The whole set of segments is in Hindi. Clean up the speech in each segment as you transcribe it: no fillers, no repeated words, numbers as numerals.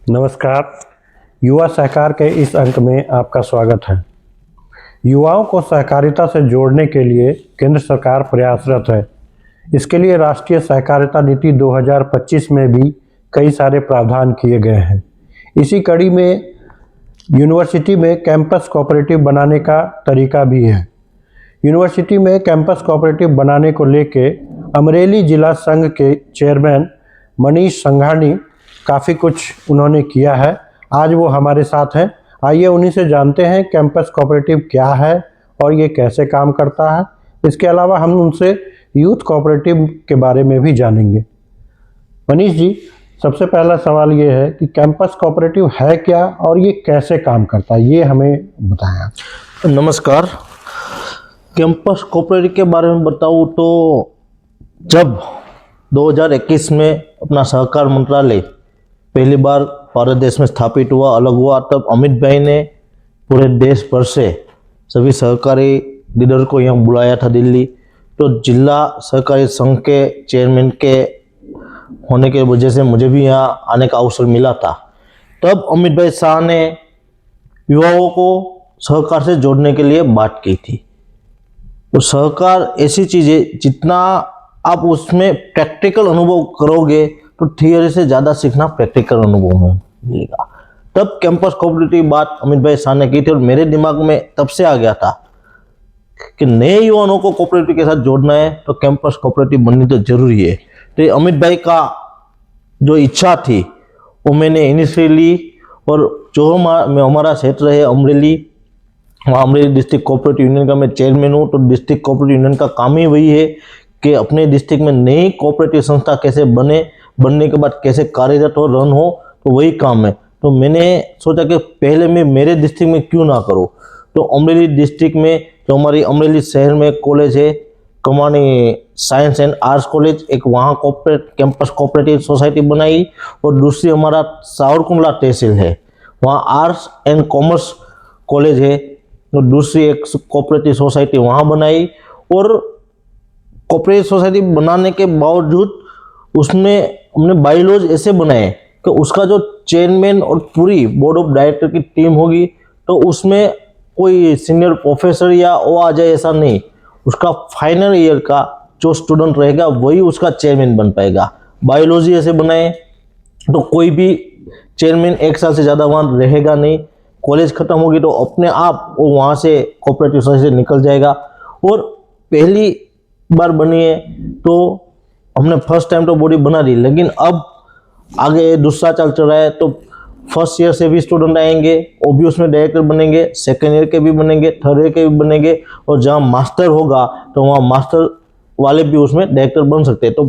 नमस्कार। युवा सहकार के इस अंक में आपका स्वागत है। युवाओं को सहकारिता से जोड़ने के लिए केंद्र सरकार प्रयासरत है। इसके लिए राष्ट्रीय सहकारिता नीति 2025 में भी कई सारे प्रावधान किए गए हैं। इसी कड़ी में यूनिवर्सिटी में कैंपस कोऑपरेटिव बनाने का तरीका भी है। यूनिवर्सिटी में कैंपस कोऑपरेटिव बनाने को लेके अमरेली जिला संघ के चेयरमैन मनीष संघानी काफ़ी कुछ उन्होंने किया है। आज वो हमारे साथ हैं। आइए उन्हीं से जानते हैं कैंपस कोऑपरेटिव क्या है और ये कैसे काम करता है। इसके अलावा हम उनसे यूथ कोऑपरेटिव के बारे में भी जानेंगे। मनीष जी, सबसे पहला सवाल ये है कि कैंपस कोऑपरेटिव है क्या और ये कैसे काम करता है, ये हमें बताएं। नमस्कार। कैंपस कोऑपरेटिव के बारे में बताऊँ तो जब 2021 में अपना सहकार मंत्रालय पहली बार भारत देश में स्थापित हुआ, अलग हुआ, तब अमित भाई ने पूरे देश भर से सभी सहकारी लीडर को यहाँ बुलाया था दिल्ली। तो जिला सहकारी संघ के चेयरमैन के होने की वजह से मुझे भी यहाँ आने का अवसर मिला था। तब अमित भाई शाह ने युवाओं को सहकार से जोड़ने के लिए बात की थी। तो सहकार ऐसी चीज़ है, जितना आप उसमें प्रैक्टिकल अनुभव करोगे तो थियरी से ज़्यादा सीखना प्रैक्टिकल अनुभव में मिलेगा। तब कैंपस कोऑपरेटिव बात अमित भाई शाह ने की थी और मेरे दिमाग में तब से आ गया था कि नए युवाओं को कोऑपरेटिव के साथ जोड़ना है तो कैंपस कोऑपरेटिव बननी तो जरूरी है। तो अमित भाई का जो इच्छा थी वो मैंने इनिशियली, और जो हमारा क्षेत्र है अमरेली, वहाँ अमरेली डिस्ट्रिक्ट कोऑपरेटिव यूनियन का मैं चेयरमैन हूँ। तो डिस्ट्रिक्ट कोऑपरेटिव यूनियन का काम ही वही है कि अपने डिस्ट्रिक्ट में नई कोऑपरेटिव संस्था कैसे बनने के बाद कैसे कार्यरत हो, रन हो, तो वही काम है। तो मैंने सोचा कि पहले मैं मेरे डिस्ट्रिक्ट में क्यों ना करूं। तो अमरेली डिस्ट्रिक्ट में जो हमारी अमरेली शहर में कॉलेज है, कमानी साइंस एंड आर्ट्स कॉलेज, एक वहाँ कैंपस कोऑपरेटिव सोसाइटी बनाई, और दूसरी हमारा सावरकुंडला तहसील है, वहाँ आर्ट्स एंड कॉमर्स कॉलेज है, तो दूसरी एक कोऑपरेटिव सोसाइटी वहाँ बनाई। और कोऑपरेटिव सोसाइटी बनाने के बावजूद उसमें हमने बायलॉज ऐसे बनाए कि उसका जो चेयरमैन और पूरी बोर्ड ऑफ डायरेक्टर की टीम होगी तो उसमें कोई सीनियर प्रोफेसर या वो आ जाए ऐसा नहीं। उसका फाइनल ईयर का जो स्टूडेंट रहेगा वही उसका चेयरमैन बन पाएगा। बायोलॉजी ऐसे बनाए तो कोई भी चेयरमैन 1 साल से ज़्यादा वहाँ रहेगा नहीं। कॉलेज खत्म होगी तो अपने आप वो वहाँ से कोऑपरेटिव सोसाइटी से निकल जाएगा। और पहली बार बनी है तो हमने फर्स्ट टाइम तो बॉडी बना दी, लेकिन अब आगे दूसरा चल रहा है तो फर्स्ट ईयर से भी स्टूडेंट आएंगे, वो भी उसमें डायरेक्टर बनेंगे, सेकेंड ईयर के भी बनेंगे, थर्ड ईयर के भी बनेंगे, और जहाँ मास्टर होगा तो वहाँ मास्टर वाले भी उसमें डायरेक्टर बन सकते हैं। तो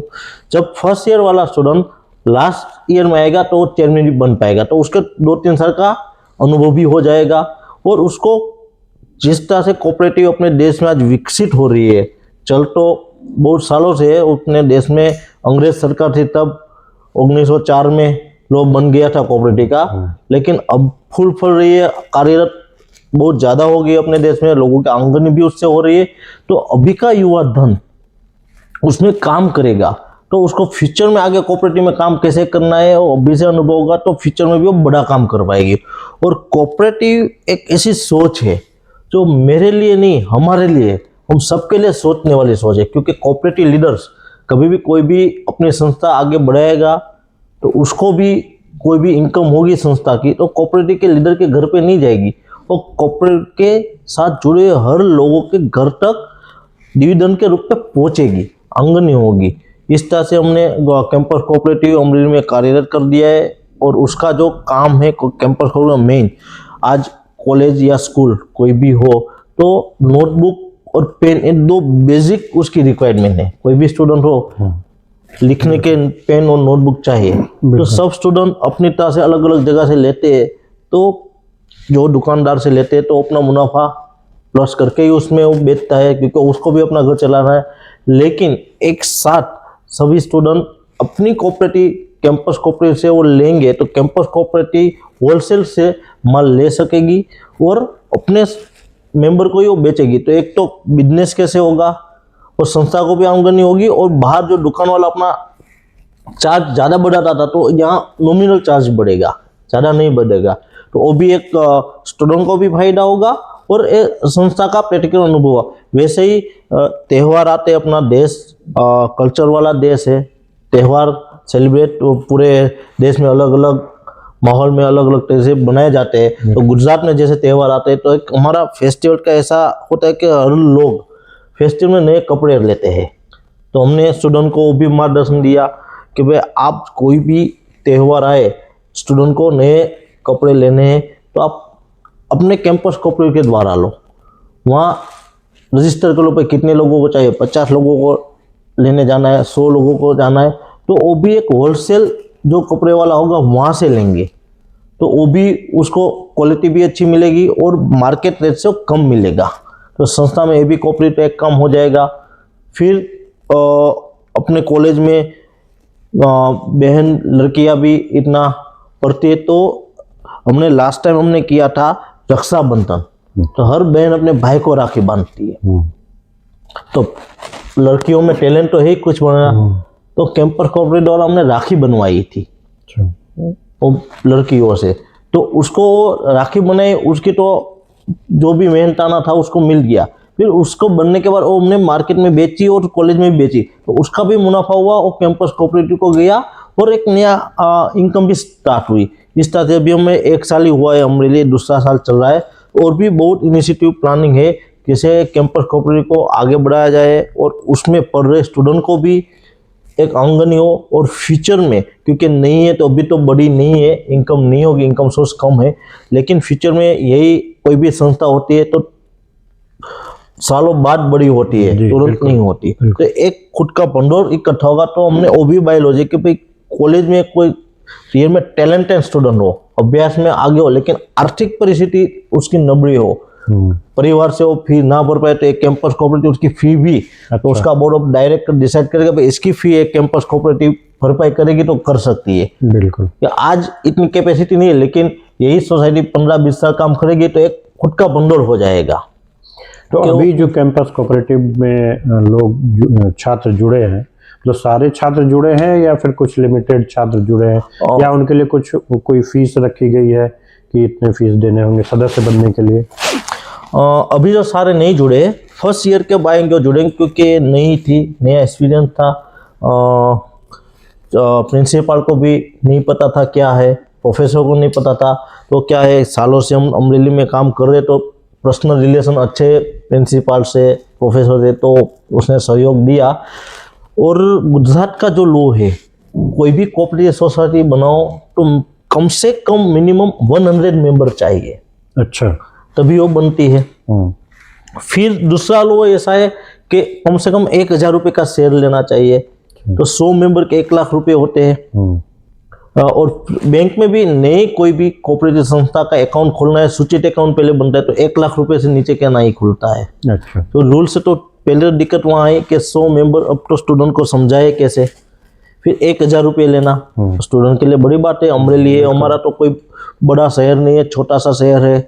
जब फर्स्ट ईयर वाला स्टूडेंट लास्ट ईयर में आएगा तो वो चेयरमैन भी बन पाएगा, तो उसके 2-3 साल का अनुभव भी हो जाएगा। और उसको जिस तरह से कोऑपरेटिव अपने देश में आज विकसित हो रही है, चल तो बहुत सालों से अपने देश में अंग्रेज सरकार थी, तब 1904 में लोग बन गया था कोऑपरेटिव का, लेकिन अब फूल फल रही है, कार्यरत बहुत ज़्यादा हो गई अपने देश में, लोगों की आमदनी भी उससे हो रही है। तो अभी का युवा धन उसमें काम करेगा तो उसको फ्यूचर में आगे कोऑपरेटिव में काम कैसे करना है वो अभी से अनुभव होगा, तो फ्यूचर में भी वो बड़ा काम कर पाएगी। और कोऑपरेटिव एक ऐसी सोच है जो मेरे लिए नहीं, हमारे लिए, हम सबके लिए सोचने वाली सोच है। क्योंकि कोऑपरेटिव लीडर्स कभी भी कोई भी अपनी संस्था आगे बढ़ाएगा तो उसको भी कोई भी इनकम होगी संस्था की, तो कोऑपरेटिव के लीडर के घर पे नहीं जाएगी, वो कोऑपरेटिव के साथ जुड़े हर लोगों के घर तक डिविडेंड के रूप में पहुंचेगी, आमदनी होगी। इस तरह से हमने कैंपस कोऑपरेटिव अमरेली में कार्यरत कर दिया है। और उसका जो काम है कैंपस कोऑपरेटिव मेन, आज कॉलेज या स्कूल कोई भी हो तो नोटबुक और पेन, इन 2 बेसिक उसकी रिक्वायरमेंट है। कोई भी स्टूडेंट हो, लिखने के पेन और नोटबुक चाहिए। तो सब स्टूडेंट अपनी तरह से अलग अलग जगह से लेते हैं, तो जो दुकानदार से लेते हैं तो अपना मुनाफा प्लस करके ही उसमें वो बेचता है, क्योंकि उसको भी अपना घर चलाना है। लेकिन एक साथ सभी स्टूडेंट अपनी कोऑपरेटिव कैंपस कोऑपरेटिव से वो लेंगे तो कैंपस कोऑपरेटिव होलसेल से माल ले सकेगी और अपने मेंबर को ही वो बेचेगी। तो एक तो बिजनेस कैसे होगा और संस्था को भी आमदनी होगी, और बाहर जो दुकान वाला अपना चार्ज ज़्यादा बढ़ाता था तो यहाँ नॉमिनल चार्ज बढ़ेगा। ज़्यादा नहीं बढ़ेगा। तो वो भी एक स्टूडेंट को भी फायदा होगा और एक संस्था का प्रैक्टिकल अनुभव। वैसे ही त्यौहार आते, अपना देश कल्चर वाला देश है, त्यौहार सेलिब्रेट पूरे देश में अलग अलग माहौल में अलग अलग तरह से बनाए जाते हैं। तो गुजरात में जैसे त्यौहार आते हैं तो एक हमारा फेस्टिवल का ऐसा होता है कि हर लोग फेस्टिवल में नए कपड़े लेते हैं। तो हमने स्टूडेंट को भी मार्गदर्शन दिया कि भाई आप कोई भी त्यौहार आए, स्टूडेंट को नए कपड़े लेने हैं तो आप अपने कैंपस कोऑपरेटिव के द्वारा लो, वहाँ रजिस्टर कर लो पे कितने लोगों को चाहिए, 50 लोगों को लेने जाना है, 100 लोगों को जाना है, तो वो भी एक होलसेल जो कपड़े वाला होगा वहाँ से लेंगे, तो वो भी उसको क्वालिटी भी अच्छी मिलेगी और मार्केट रेट से कम मिलेगा। तो संस्था में ये भी कोऑपरेटिव एक कम हो जाएगा। फिर अपने कॉलेज में बहन लड़कियां भी इतना पढ़ती है, तो हमने लास्ट टाइम हमने किया था रक्षाबंधन, तो हर बहन अपने भाई को राखी बांधती है। तो लड़कियों में टैलेंट तो है ही कुछ बनना, तो कैंपस कोऑपरेटिव द्वारा हमने राखी बनवाई थी वो लड़कियों से, तो उसको राखी बनाई, उसकी तो जो भी मेहनताना था उसको मिल गया। फिर उसको बनने के बाद वो हमने मार्केट में बेची और कॉलेज में भी बेची, तो उसका भी मुनाफा हुआ, वो कैंपस कोऑपरेटिव को गया और एक नया इनकम भी स्टार्ट हुई। इस तरह से अभी हमें 1 साल ही हुआ है, हमारे लिए दूसरा साल चल रहा है और भी बहुत इनिशिएटिव प्लानिंग है कैसे कैंपस कोऑपरेटिव को आगे बढ़ाया जाए और उसमें पढ़ रहे स्टूडेंट को भी एक आमदनी हो। और फ्यूचर में, क्योंकि नहीं है तो अभी तो बड़ी नहीं है, इनकम नहीं होगी, इनकम सोर्स कम है, लेकिन फ्यूचर में यही कोई भी संस्था होती है तो सालों बाद बड़ी होती है, तुरंत नहीं होती। तो एक खुद का भंडोल इकट्ठा होगा, तो हमने वो भी बायोलॉजी कि भाई कॉलेज में कोई रियल में टैलेंटेड स्टूडेंट हो, अभ्यास में आगे हो, लेकिन आर्थिक परिस्थिति उसकी नबड़ी हो, परिवार से वो फी ना भर पाए, तो एक कैंपस कोऑपरेटिव उसकी फी भी तो उसका बोर्ड ऑफ डायरेक्टर डिसाइड करेगा भाई इसकी फी एक कैंपस कोऑपरेटिव भरपाई करेगी तो कर सकती है। बिल्कुल, आज इतनी कैपेसिटी नहीं है, लेकिन यही सोसाइटी 15-20 साल काम करेगी तो एक खुद का भंडोल हो जाएगा। तो अभी जो कैंपस कोऑपरेटिव में लोग छात्र जुड़े हैं, तो सारे छात्र जुड़े हैं या फिर कुछ लिमिटेड छात्र जुड़े हैं, या उनके लिए कुछ कोई फीस रखी गई है कि इतने फीस देने होंगे सदस्य बनने के लिए? अभी जो सारे नहीं जुड़े, फर्स्ट ईयर के बाद जो जुड़ेंगे, क्योंकि नई थी, नया एक्सपीरियंस था, प्रिंसिपल को भी नहीं पता था क्या है, प्रोफेसर को नहीं पता था, तो क्या है सालों से हम अमरेली में काम कर रहे, तो पर्सनल रिलेशन अच्छे प्रिंसिपल से प्रोफेसर से, तो उसने सहयोग दिया। और गुजरात का जो लॉ है, कोई भी कोऑपरेटिव सोसाइटी बनाओ तो कम से कम मिनिमम 100 मेंबर चाहिए, अच्छा, तभी वो बनती है। फिर दूसरा लॉ ऐसा है कि कम से कम 1000 रुपये का शेयर लेना चाहिए, तो 100 मेंबर के 1 लाख रुपए होते हैं। और बैंक में भी नई कोई भी कोऑपरेटिव संस्था का अकाउंट खोलना है, सूचित अकाउंट पहले बनता है, तो 1 लाख रुपए से नीचे क्या नहीं खुलता है। अच्छा, तो रूल से तो पहले दिक्कत वहाँ है कि 100 मेंबर, अब तो स्टूडेंट को समझाए कैसे। फिर 1000 रुपये लेना स्टूडेंट के लिए बड़ी बात है, अमरेली है, हमारा तो कोई बड़ा शहर नहीं है, छोटा सा शहर है।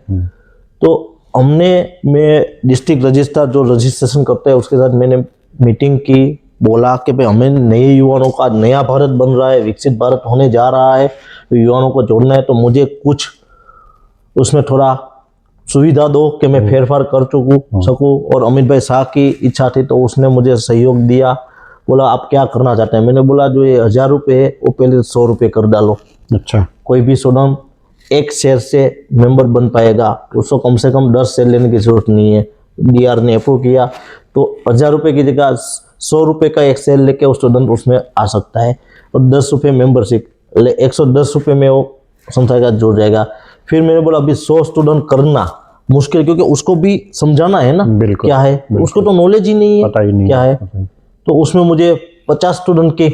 तो मैं डिस्ट्रिक्ट रजिस्ट्रार जो रजिस्ट्रेशन करते हैं उसके साथ मैंने मीटिंग की, बोला कि भाई हमें नए युवाओं का नया भारत बन रहा है, विकसित भारत होने जा रहा है, तो युवाओं को जोड़ना है, तो मुझे कुछ उसमें थोड़ा सुविधा दो कि मैं फेरफार कर सकूँ। और अमित भाई शाह की इच्छा थी तो उसने मुझे सहयोग दिया, बोला आप क्या करना चाहते हैं। मैंने बोला जो ये 1000 रुपये है वो पहले 100 रुपये कर डालो। अच्छा, कोई भी स्टूडेंट 1 शेयर से मेंबर बन पाएगा, उसको कम से कम 10 शेयर लेने की जरूरत नहीं है। डीआर ने अप्रूव किया तो 1000 रुपये की जगह 100 रुपये का 1 शेयर लेके वो स्टूडेंट उसमें आ सकता है, और 10 रुपये मेंबरशिप, 110 रुपये में वो संस्था का जुड़ जाएगा। फिर मैंने बोला अभी 100 स्टूडेंट करना मुश्किल, क्योंकि उसको भी समझाना है ना क्या है, उसको तो नॉलेज ही नहीं है, पता ही नहीं क्या है। तो उसमें मुझे 50 स्टूडेंट की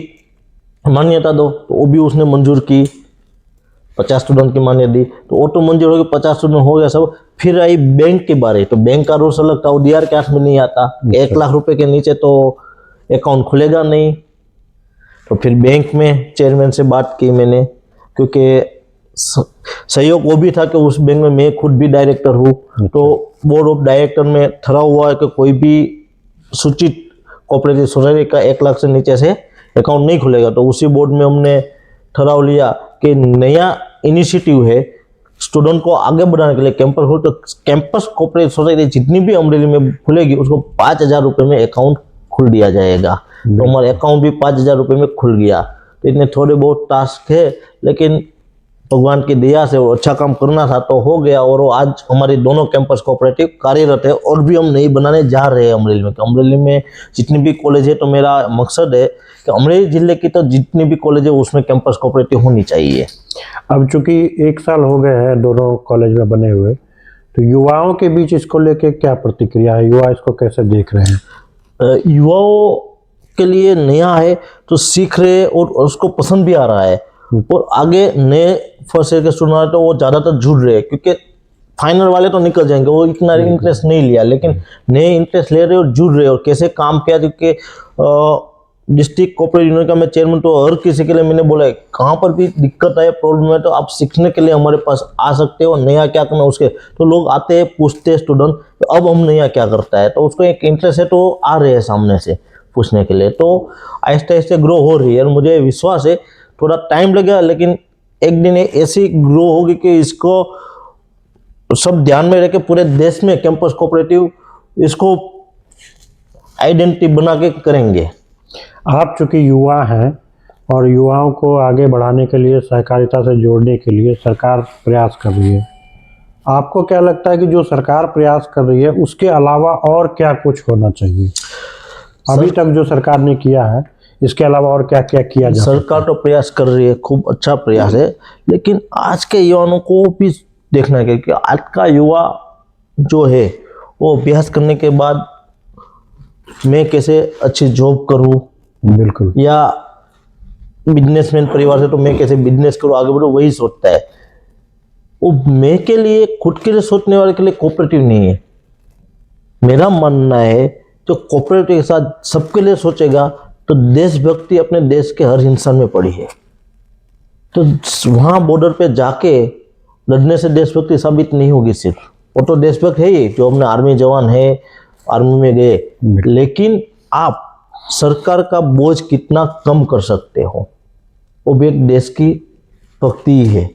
मान्यता दो, तो वो भी उसने मंजूर की, 50 स्टूडेंट की मान्यता दी, तो वो तो मंजूर हो गया, 50 स्टूडेंट हो गया सब। फिर आई बैंक के बारे, तो बैंक का रूल्स अलग था, वो डीआर के हाथ में नहीं आता, 1 लाख रुपए के नीचे तो अकाउंट खुलेगा नहीं। तो फिर बैंक में चेयरमैन से बात की मैंने, क्योंकि सहयोग वो भी था कि उस बैंक में मैं खुद भी डायरेक्टर हूँ, तो बोर्ड ऑफ डायरेक्टर में ठहरा हुआ है कि कोई भी सूचित कोऑपरेटिव सोसाइटी का 1 लाख से नीचे से अकाउंट नहीं खुलेगा। तो उसी बोर्ड में हमने ठहराव लिया कि नया इनिशिएटिव है स्टूडेंट को आगे बढ़ाने के लिए कैंपस हो, तो कैंपस कोऑपरेटिव सोसाइटी जितनी भी अमरेली में खुलेगी उसको 5,000 रुपये में अकाउंट खुल दिया जाएगा। तो हमारा अकाउंट भी 5,000 रुपये में खुल गया। तो इतने थोड़े बहुत टास्क है, लेकिन भगवान की दया से वो अच्छा काम करना था तो हो गया। और वो आज हमारी दोनों कैंपस कोऑपरेटिव कार्यरत है और भी हम नई बनाने जा रहे हैं अमरेली में। अमरेली में जितनी भी कॉलेज है, तो मेरा मकसद है कि अमरेली जिले की तो जितनी भी कॉलेज है उसमें कैंपस कोऑपरेटिव होनी चाहिए। अब चूंकि 1 साल हो गए हैं दोनों कॉलेज में बने हुए, तो युवाओं के बीच इसको लेके क्या प्रतिक्रिया है? युवा इसको कैसे देख रहे हैं? युवाओं के लिए नया है तो सीख रहे हैं और उसको पसंद भी आ रहा है। और आगे नए फर्स्ट ईयर के स्टूडेंट तो वो ज़्यादातर जुड़ रहे हैं, क्योंकि फाइनल वाले तो निकल जाएंगे, वो इतना इंटरेस्ट नहीं लिया, लेकिन नए इंटरेस्ट ले रहे और जुड़ रहे और कैसे काम किया। क्योंकि डिस्ट्रिक्ट कोऑपरेटिव यूनियन का मैं चेयरमैन, तो हर किसी के लिए मैंने बोला है कहाँ पर भी दिक्कत आए, प्रॉब्लम है, तो आप सीखने के लिए हमारे पास आ सकते हो। नया क्या करना उसके, तो लोग आते हैं पूछते हैं स्टूडेंट, तो अब हम नया क्या करता है, तो उसको एक इंटरेस्ट है, तो आ रहे हैं सामने से पूछने के लिए। तो आहिस्ते आहिस्ते ग्रो हो रही है और मुझे विश्वास है थोड़ा टाइम लगेगा, लेकिन एक दिन ऐसी ग्रो होगी कि इसको सब ध्यान में रख के पूरे देश में कैंपस कोऑपरेटिव इसको आइडेंटिटी बना के करेंगे। आप चूंकि युवा हैं और युवाओं को आगे बढ़ाने के लिए, सहकारिता से जोड़ने के लिए सरकार प्रयास कर रही है। आपको क्या लगता है कि जो सरकार प्रयास कर रही है उसके अलावा और क्या कुछ होना चाहिए? अभी तक जो सरकार ने किया है, इसके अलावा और क्या क्या किया जा सकता है? सरकार तो प्रयास कर रही है, खूब अच्छा प्रयास है, लेकिन आज के युवाओं को भी देखना है कि आज का युवा जो है वो अभ्यास करने के बाद मैं कैसे अच्छी जॉब करूं, बिल्कुल, या बिजनेसमैन परिवार से तो मैं कैसे बिजनेस करूं, आगे बढ़ूं, वही सोचता है। वो मैं के लिए, खुद के लिए सोचने वाले के लिए कोऑपरेटिव नहीं है। मेरा मानना है जो कोऑपरेटिव के साथ सबके लिए सोचेगा, तो देशभक्ति अपने देश के हर इंसान में पड़ी है। तो वहाँ बॉर्डर पे जाके लड़ने से देशभक्ति साबित नहीं होगी सिर्फ, वो तो देशभक्त है ही जो अपने आर्मी जवान है, आर्मी में गए, लेकिन आप सरकार का बोझ कितना कम कर सकते हो, वो भी एक देश की भक्ति ही है।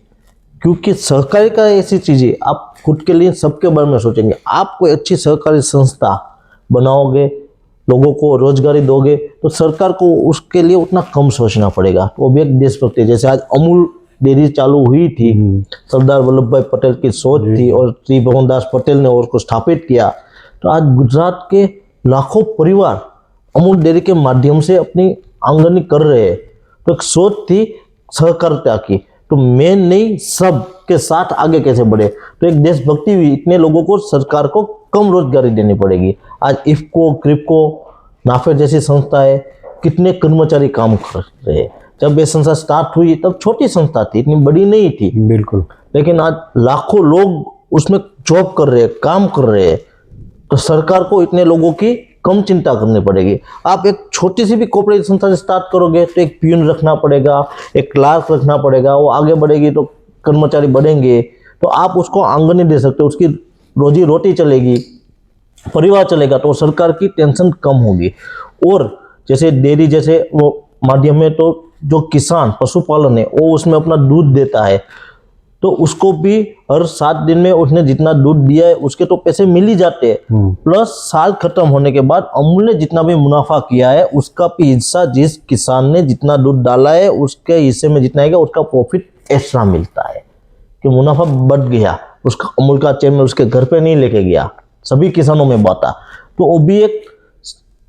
क्योंकि सहकारी का ऐसी चीज़ है, आप खुद के लिए सबके बारे में सोचेंगे। आप कोई अच्छी सहकारी संस्था बनाओगे, लोगों को रोजगारी दोगे, तो सरकार को उसके लिए उतना कम सोचना पड़ेगा। वो भी एक देशभक्ति, जैसे आज अमूल डेयरी चालू हुई थी, सरदार वल्लभ भाई पटेल की सोच थी और श्री भगवान दास पटेल ने उसको स्थापित किया। तो आज गुजरात के लाखों परिवार अमूल डेयरी के माध्यम से अपनी आमदनी कर रहे हैं। तो एक सोच थी सहकारिता की, तो मैं नहीं, सब के साथ आगे कैसे बढ़े। तो एक देशभक्ति हुई, इतने लोगों को सरकार को कम रोजगारी देनी पड़ेगी। आज इफ्को, क्रिप्को, नाफेड जैसी संस्थाएं, कितने कर्मचारी काम कर रहे हैं। जब ये संस्था स्टार्ट हुई तब छोटी संस्था थी, इतनी बड़ी नहीं थी, बिल्कुल, लेकिन आज लाखों लोग उसमें जॉब कर रहे हैं, काम कर रहे हैं। तो सरकार को इतने लोगों की कम चिंता करनी पड़ेगी। आप एक छोटी सी भी कोऑपरेटिव संस्था से स्टार्ट करोगे तो एक प्यून रखना पड़ेगा, एक क्लार्क रखना पड़ेगा, वो आगे बढ़ेगी तो कर्मचारी बढ़ेंगे, तो आप उसको आमदनी दे सकते हो, उसकी रोजी रोटी चलेगी, परिवार चलेगा, तो सरकार की टेंशन कम होगी। और जैसे डेयरी जैसे वो माध्यम में, तो जो किसान पशुपालन है वो उसमें अपना दूध देता है, तो उसको भी हर 7 दिन में उसने जितना दूध दिया है उसके तो पैसे मिल ही जाते हैं। प्लस साल खत्म होने के बाद अमूल ने जितना भी मुनाफा किया है उसका भी हिस्सा, जिस किसान ने जितना दूध डाला है उसके हिस्से में जितना आएगा उसका प्रॉफिट एक्स्ट्रा मिलता है, कि मुनाफा बढ़ गया, उसका अमूल का चेयरमैन उसके घर पे नहीं लेके गया, सभी किसानों में बांटा। तो वो भी एक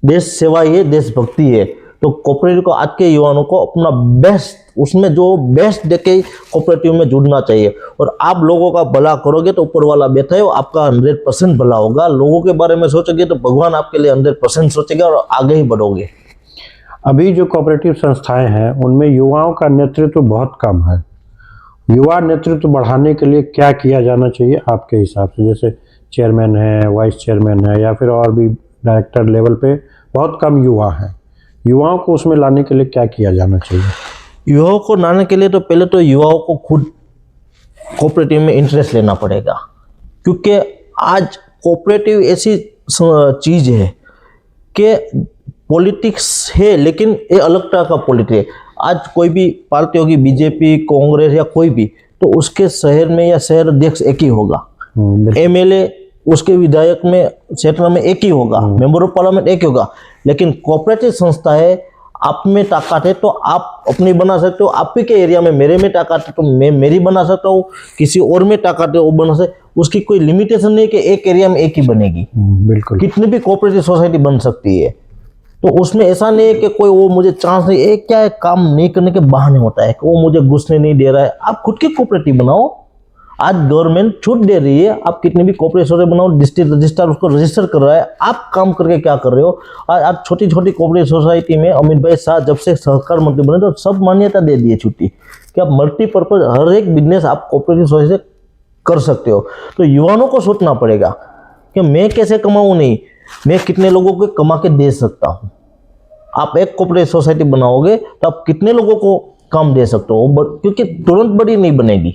देश सेवा ही है, देशभक्ति है। तो कोऑपरेटिव को आज के युवाओं को अपना बेस्ट, उसमें जो बेस्ट देके कोऑपरेटिव में जुड़ना चाहिए। और आप लोगों का भला करोगे तो ऊपर वाला बैठा है, आपका 100% भला होगा। लोगों के बारे में सोचोगे तो भगवान आपके लिए 100% सोचेगा और आगे ही बढ़ोगे। अभी जो कोऑपरेटिव संस्थाएं हैं उनमें युवाओं का नेतृत्व बहुत कम है। युवा नेतृत्व बढ़ाने के लिए क्या किया जाना चाहिए आपके हिसाब से? जैसे चेयरमैन है, वाइस चेयरमैन है, या फिर और भी डायरेक्टर लेवल पे बहुत कम युवा हैं, युवाओं को उसमें लाने के लिए क्या किया जाना चाहिए? युवाओं को लाने के लिए तो पहले तो युवाओं को खुद कोऑपरेटिव में इंटरेस्ट लेना पड़ेगा, क्योंकि आज कोऑपरेटिव ऐसी चीज़ है कि पॉलिटिक्स है, लेकिन ये अलग तरह का पॉलिटिक्स है। आज कोई भी पार्टी होगी, बीजेपी, कांग्रेस या कोई भी, तो उसके शहर में या शहर अध्यक्ष एक ही होगा, बिल्कुल। एमएलए उसके विधायक में क्षेत्र में एक ही होगा, मेंबर ऑफ पार्लियामेंट एक ही होगा। लेकिन कोऑपरेटिव संस्था है, आप में ताकत है तो आप अपनी बना सकते हो, आप ही के एरिया में मेरे में ताकत है तो मैं मेरी बना सकता हूँ, किसी और में ताकत है वो बना सकते, उसकी कोई लिमिटेशन नहीं कि एक एरिया में एक ही बनेगी। बिल्कुल। कितनी भी कोऑपरेटिव सोसाइटी बन सकती है, तो उसमें ऐसा नहीं है कि कोई वो मुझे चांस नहीं, एक क्या है काम नहीं करने के बहाने होता है कि वो मुझे घुसने नहीं दे रहा है। आप खुद की कोऑपरेटिव बनाओ, आज गवर्नमेंट छूट दे रही है, आप कितनी भी कोऑपरेटिव सोसाइटी बनाओ, डिस्ट्रिक्ट रजिस्ट्रार उसको रजिस्टर कर रहा है, आप काम करके क्या कर रहे हो। आज छोटी छोटी कोऑपरेटिव सोसाइटी में अमित भाई शाह जब से सहकार मंत्री बने तो सब मान्यता दे दी है छुट्टी कि आप मल्टीपर्पज हर एक बिजनेस आप कोऑपरेटिव सोसाइटी से कर सकते हो। तो युवाओं को सोचना पड़ेगा कि मैं कैसे कमाऊं, नहीं मैं कितने लोगों को कमा के दे सकता हूं। आप एक कोऑपरेटिव सोसाइटी बनाओगे तो आप कितने लोगों को काम दे सकते हो, क्योंकि तुरंत बड़ी नहीं बनेगी,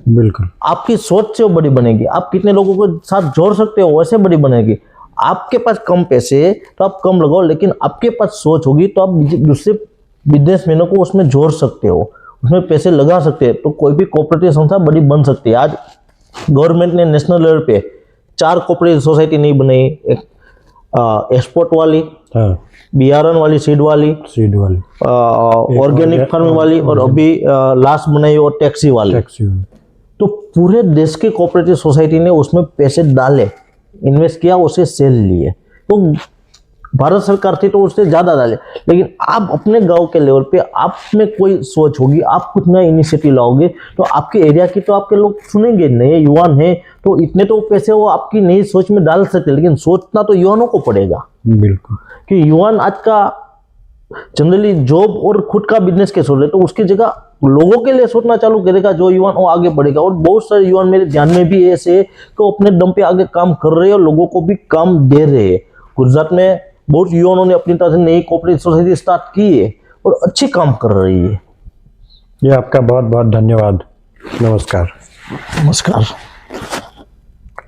बिल्कुल। आपकी सोच से वो बड़ी बनेगी। आप कितने लोगों को साथ जोड़ सकते हो वैसे बड़ी बनेगी। आपके पास कम पैसे तो आप कम लगाओ, लेकिन आपके पास सोच होगी तो आप दूसरे बिजनेसमैनों को उसमें जोड़ सकते हो, उसमें पैसे लगा सकते हैं, तो कोई भी कोऑपरेटिव संस्था बड़ी बन सकती है। आज गवर्नमेंट ने नेशनल लेवल पे 4 कोऑपरेटिव सोसाइटी नहीं बनाई, एक एक्सपोर्ट वाली, हाँ, बियारण वाली, सीड वाली, ऑर्गेनिक फार्मिंग वाली, और अभी लास्ट बनाई और टैक्सी वाली। तो पूरे देश की कोऑपरेटिव सोसाइटी ने उसमें पैसे डाले, इन्वेस्ट किया, उसे सेल लिए। तो भारत सरकार थी तो उससे ज़्यादा डाले, लेकिन आप अपने गांव के लेवल पे आप में कोई सोच होगी, आप कुछ नया इनिशिएटिव लाओगे तो आपके एरिया की तो आपके लोग सुनेंगे, नए युवान हैं तो इतने तो पैसे वो आपकी नई सोच में डाल सकते, लेकिन सोचना तो युवाओं को पड़ेगा। बिल्कुल। कि युवान आज का जनरली जॉब और खुद का बिजनेस के सोच रहे, तो उसकी जगह लोगों के लिए सोचना चालू करेगा, जो युवान वो आगे बढ़ेगा। और बहुत सारे युवान मेरे ध्यान में भी ऐसे है कि अपने दम पे आगे काम कर रहे हैं और लोगों को भी काम दे रहे हैं। गुजरात में बहुत युवाओं ने अपनी तरह से नई कोऑपरेटिव सोसाइटी स्टार्ट की है और अच्छी काम कर रही है। ये आपका बहुत बहुत धन्यवाद। नमस्कार। नमस्कार।